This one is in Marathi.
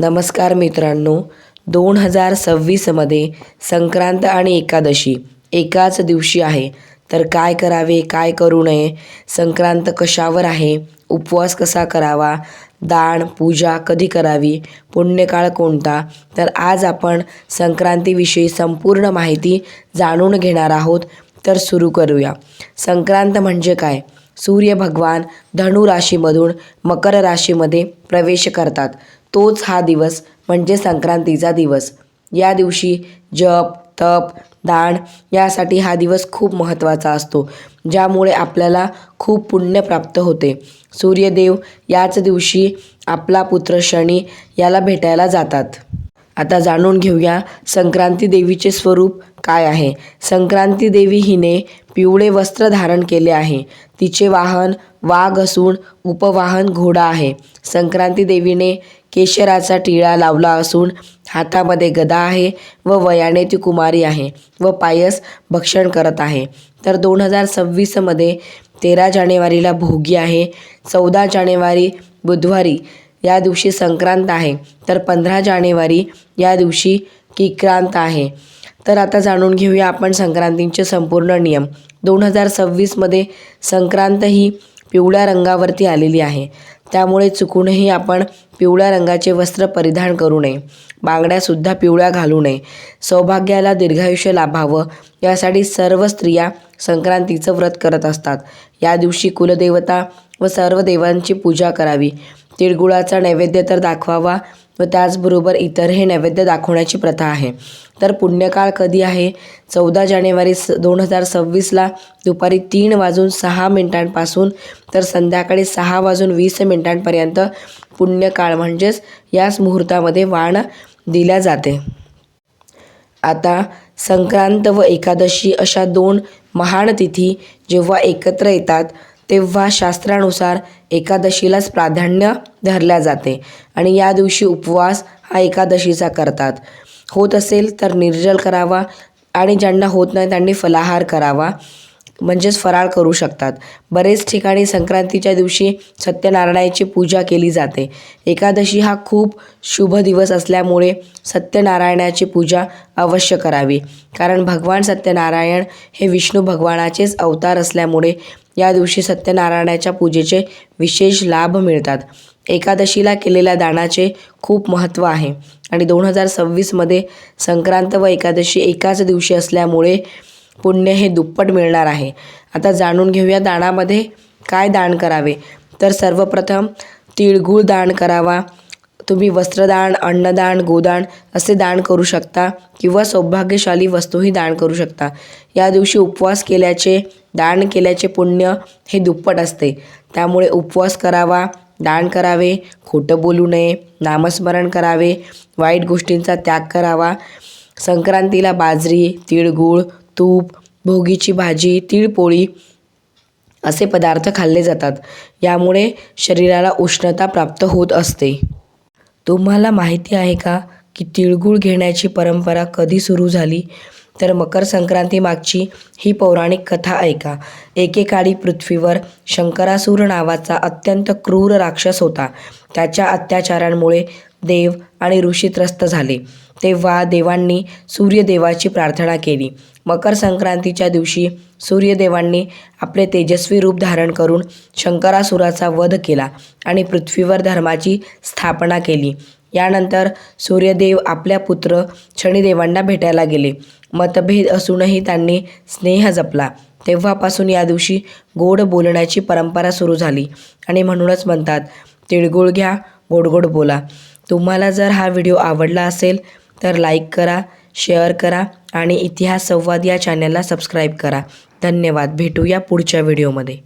नमस्कार मित्रांनो, 2026मध्ये संक्रांत आणि एकादशी एकाच दिवशी आहे. तर काय करावे, काय करू नये, संक्रांत कशावर आहे, उपवास कसा करावा, दान पूजा कधी करावी, पुण्यकाळ कोणता. तर आज आपण संक्रांतीविषयी संपूर्ण माहिती जाणून घेणार आहोत. तर सुरू करूया. संक्रांत म्हणजे काय? सूर्य भगवान धनु राशीमधून मकर राशीमध्ये प्रवेश करतात. तोच हा दिवस म्हणजे संक्रांतीचा दिवस. या दिवशी जप, तप, दान यासाठी हा दिवस खूप महत्त्वाचा असतो, ज्यामुळे आपल्याला खूप पुण्य प्राप्त होते. सूर्यदेव याच दिवशी आपला पुत्र शनी याला भेटायला जातात. आता जाणून घेऊया संक्रांती देवीचे स्वरूप काय आहे. संक्रांती देवी हिने पिवळे वस्त्र धारण केले आहे. तिचे वाहन वाघ असून उपवाहन घोडा आहे. संक्रांती देवीने केशराचा टिळा लावला असून हातामध्ये गदा आहे व वयाने ती कुमारी आहे व पायस भक्षण करत आहे. तर 2026मध्ये 13 जानेवारीला भोगी आहे. 14 जानेवारी बुधवारी या दिवशी संक्रांत आहे. तर 15 जानेवारी या दिवशी किक्रांत आहे. तर आता जाणून घेऊया आपण संक्रांतींचे संपूर्ण नियम. 2026मध्ये संक्रांत ही पिवळ्या रंगावरती आलेली आहे, त्यामुळे चुकूनही आपण पिवळ्या रंगाचे वस्त्र परिधान करू नये. बांगड्यासुद्धा पिवळ्या घालू नये. सौभाग्याला दीर्घायुष्य लाभावं यासाठी सर्व स्त्रिया संक्रांतीचं व्रत करत असतात. या दिवशी कुलदेवता व सर्व देवांची पूजा करावी. तिळगुळाचा नैवेद्य तर दाखवावा व त्याचबरोबर इतरही नैवेद्य दाखवण्याची प्रथा आहे. तर पुण्यकाळ कधी आहे? 14 जानेवारी 2026ला दुपारी 3:06 तर संध्याकाळी 6:20 पुण्यकाळ म्हणजेच याच मुहूर्तामध्ये वाण दिल्या जाते. आता संक्रांत व एकादशी अशा 2 महान तिथी जेव्हा एकत्र येतात तेव्हा शास्त्रानुसार एकादशीलाच प्राधान्य धरल्या जाते आणि या दिवशी उपवास हा एकादशीचा करतात. होत असेल तर निर्जल करावा आणि ज्यांना होत नाही त्यांनी फलाहार करावा, म्हणजेच फराळ करू शकतात. बरेच ठिकाणी संक्रांतीच्या दिवशी सत्यनारायणाची पूजा केली जाते. एकादशी हा खूप शुभ दिवस असल्यामुळे सत्यनारायणाची पूजा अवश्य करावी, कारण भगवान सत्यनारायण हे विष्णू भगवानाचेच अवतार असल्यामुळे या दिवशी सत्यनारायणाच्या पूजेचे विशेष लाभ मिळतात. एकादशीला केलेल्या दानाचे खूप महत्त्व आहे आणि 2026मध्ये संक्रांत व एकादशी एकाच दिवशी असल्यामुळे पुण्य हे दुप्पट मिळणार आहे. आता जाणून घेऊया दानामध्ये काय दान करावे. तर सर्वप्रथम तिळगुळ दान करावा. तुम्ही वस्त्रदान, अन्नदान, गोदान असे दान करू शकता किंवा सौभाग्यशाली वस्तूही दान करू शकता. या दिवशी उपवास केल्याचे, दान केल्याचे पुण्य हे दुप्पट असते. त्यामुळे उपवास करावा, दान करावे, खोटं बोलू नये, नामस्मरण करावे, वाईट गोष्टींचा त्याग करावा. संक्रांतीला बाजरी, तिळगुळ, तूप, भोगीची भाजी, तिळपोळी असे पदार्थ खाल्ले जातात. यामुळे शरीराला उष्णता प्राप्त होत असते. तुम्हाला माहिती आहे का की तिळगुळ घेण्याची परंपरा कधी सुरू झाली? तर मकर संक्रांती मागची ही पौराणिक कथा ऐका. एकेकाळी पृथ्वीवर शंकरासूर नावाचा अत्यंत क्रूर राक्षस होता. त्याच्या अत्याचारांमुळे देव आणि ऋषी त्रस्त झाले. तेव्हा देवांनी सूर्यदेवाची प्रार्थना केली. मकर संक्रांतीच्या दिवशी सूर्यदेवांनी आपले तेजस्वी रूप धारण करून शंकरासुराचा वध केला आणि पृथ्वीवर धर्माची स्थापना केली. यानंतर सूर्यदेव आपल्या पुत्र शनिदेवांना भेटायला गेले. मतभेद असूनही त्यांनी स्नेह जपला. तेव्हापासून या दिवशी गोड बोलण्याची परंपरा सुरू झाली आणि म्हणूनच म्हणतात, तिळगुळ घ्या, गोड गोड बोला. तुम्हाला जर हा व्हिडिओ आवडला असेल तर लाईक करा, शेअर करा आणि इतिहास संवाद या चॅनलला सबस्क्राईब करा. धन्यवाद. भेटूया पुढच्या व्हिडिओमध्ये.